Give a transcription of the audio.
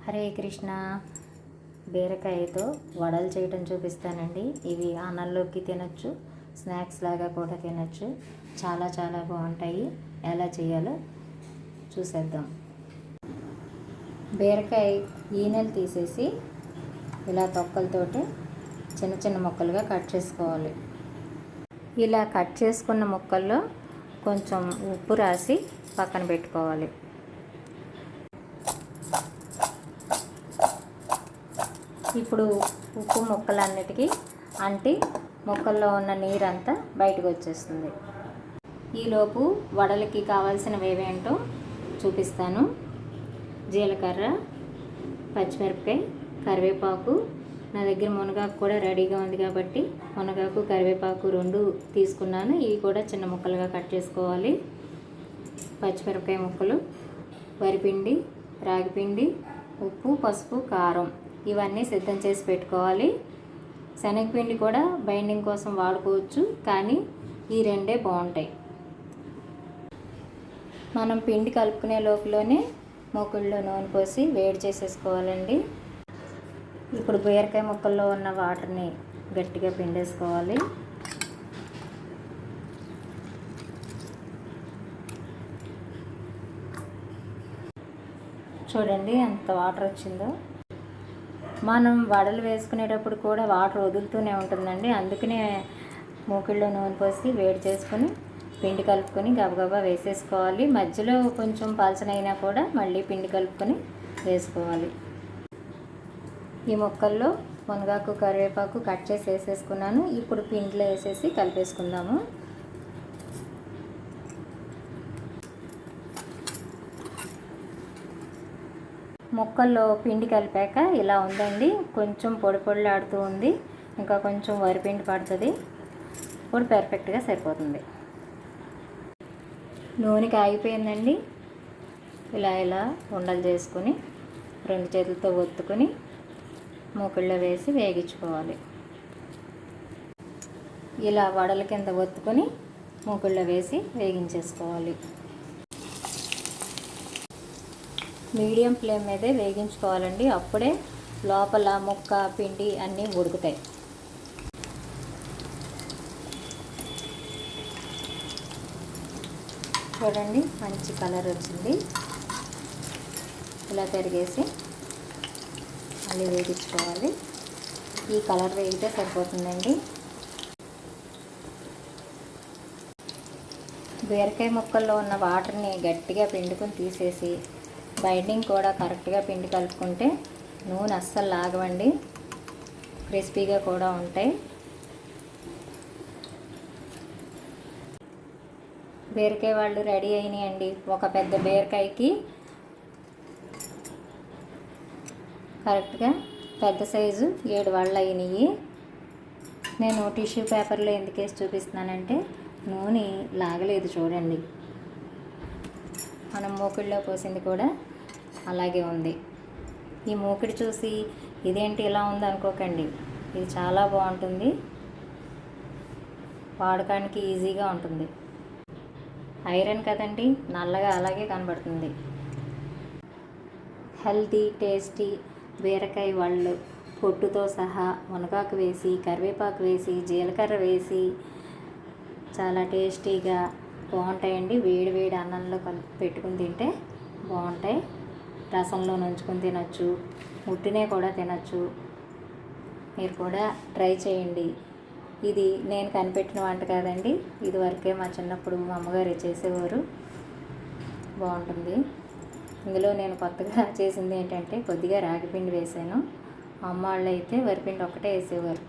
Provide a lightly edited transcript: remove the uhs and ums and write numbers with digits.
హరే కృష్ణ. బీరకాయతో వడలు చేయటం చూపిస్తానండి. ఇవి అన్నంలోకి తినచ్చు, స్నాక్స్ లాగా కూడా తినచ్చు. చాలా చాలా బాగుంటాయి. ఎలా చేయాలో చూసేద్దాం. బీరకాయ ఈనెలు తీసేసి ఇలా తొక్కలతోటి చిన్న చిన్న ముక్కలుగా కట్ చేసుకోవాలి. ఇలా కట్ చేసుకున్న ముక్కల్లో కొంచెం ఉప్పు రాసి పక్కన పెట్టుకోవాలి. ఇప్పుడు ఉప్పు ముక్కలన్నిటికీ అంటి ముక్కల్లో ఉన్న నీరంతా బయటకు వచ్చేస్తుంది. ఈలోపు వడలకి కావాల్సినవి ఏవేంటో చూపిస్తాను. జీలకర్ర, పచ్చిమిరపకాయ, కరివేపాకు. నా దగ్గర మునగాకు కూడా రెడీగా ఉంది కాబట్టి మునగాకు, కరివేపాకు రెండు తీసుకున్నాను. ఇవి కూడా చిన్న ముక్కలుగా కట్ చేసుకోవాలి. పచ్చిమిరపకాయ ముక్కలు, వరిపిండి, రాగిపిండి, ఉప్పు, పసుపు, కారం ఇవన్నీ సిద్ధం చేసి పెట్టుకోవాలి. శనగపిండి కూడా బైండింగ్ కోసం వాడుకోవచ్చు, కానీ ఈ రెండే బాగుంటాయి. మనం పిండి కలుపుకునే లోపులోనే మూకుళ్ళలో నూనె పోసి వేడి చేసేసుకోవాలండి. ఇప్పుడు బీరకాయ ముక్కల్లో ఉన్న వాటర్ని గట్టిగా పిండేసుకోవాలి. చూడండి ఎంత వాటర్ వచ్చిందో. మనం వడలు వేసుకునేటప్పుడు కూడా వాటర్ వదులుతూనే ఉంటుందండి. అందుకనే మూకిళ్ళలో నూనె పోసి వేడి చేసుకొని పిండి కలుపుకొని గబగబా వేసేసుకోవాలి. మధ్యలో కొంచెం పలచనైనా కూడా మళ్ళీ పిండి కలుపుకొని వేసుకోవాలి. ఈ ముక్కల్లో మునగాకు, కరివేపాకు కట్ చేసి వేసేసుకున్నాను. ఇప్పుడు పిండిలో వేసేసి కలిపేసుకుందాము. ముక్కల్లో పిండి కలిపాక ఇలా ఉందండి. కొంచెం పొడి పొడిలాడుతూ ఉంది. ఇంకా కొంచెం వరిపిండి పడుతుంది. ఇప్పుడు పర్ఫెక్ట్గా సరిపోతుంది. నూనె కాగిపోయిందండి. ఇలా ఉండలు చేసుకుని రెండు చేతులతో ఒత్తుకొని మూకుళ్ళలో వేసి వేగించుకోవాలి. ఇలా వడల కింద ఒత్తుకొని మూకుళ్ళలో వేసి వేగించేసుకోవాలి. మీడియం ఫ్లేమ్ మీదే వేగించుకోవాలండి. అప్పుడే లోపల ముక్క, పిండి అన్నీ ఉడుకుతాయి. చూడండి మంచి కలర్ వచ్చింది. ఇలా తిరిగేసి మళ్ళీ వేగించుకోవాలి. ఈ కలర్ వేగితే సరిపోతుందండి. బీరకాయ ముక్కల్లో ఉన్న వాటర్ని గట్టిగా పిండుకొని తీసేసి బైండింగ్ కూడా కరెక్ట్గా పిండి కలుపుకుంటే నూనె అస్సలు లాగవండి. క్రిస్పీగా కూడా ఉంటాయి. బీరకాయ వాళ్ళు రెడీ అయినాయండి. ఒక పెద్ద బీరకాయకి కరెక్ట్గా పెద్ద సైజు 7 వడలు అయినాయి. నేను టిష్యూ పేపర్లో ఎందుకు వేసి చూపిస్తున్నానంటే నూనె లాగలేదు. చూడండి, మనం మూకిడిలో పోసింది కూడా అలాగే ఉంది. ఈ మూకిడి చూసి ఇదేంటి ఇలా ఉంది అనుకోకండి. ఇది చాలా బాగుంటుంది. వాడకానికి ఈజీగా ఉంటుంది. ఐరన్ కదండి, నల్లగా అలాగే కనబడుతుంది. హెల్తీ, టేస్టీ బీరకాయ వడలు పొట్టుతో సహా మునగాకు వేసి, కరివేపాకు వేసి, జీలకర్ర వేసి చాలా టేస్టీగా బాగుంటాయండి. వేడి వేడి అన్నంలో కలిపి పెట్టుకుని తింటే బాగుంటాయి. రసంలో నంచుకొని తినచ్చు, ఉట్టినే కూడా తినచ్చు. మీరు కూడా ట్రై చేయండి. ఇది నేను కనిపెట్టిన వంట కాదండి. ఇది వరకే మా చిన్నప్పుడు మా అమ్మగారు చేసేవారు. బాగుంటుంది. ఇందులో నేను కొత్తగా చేసింది ఏంటంటే కొద్దిగా రాగిపిండి వేసాను. అమ్మ వాళ్ళు అయితే వరిపిండి ఒక్కటే వేసేవారు.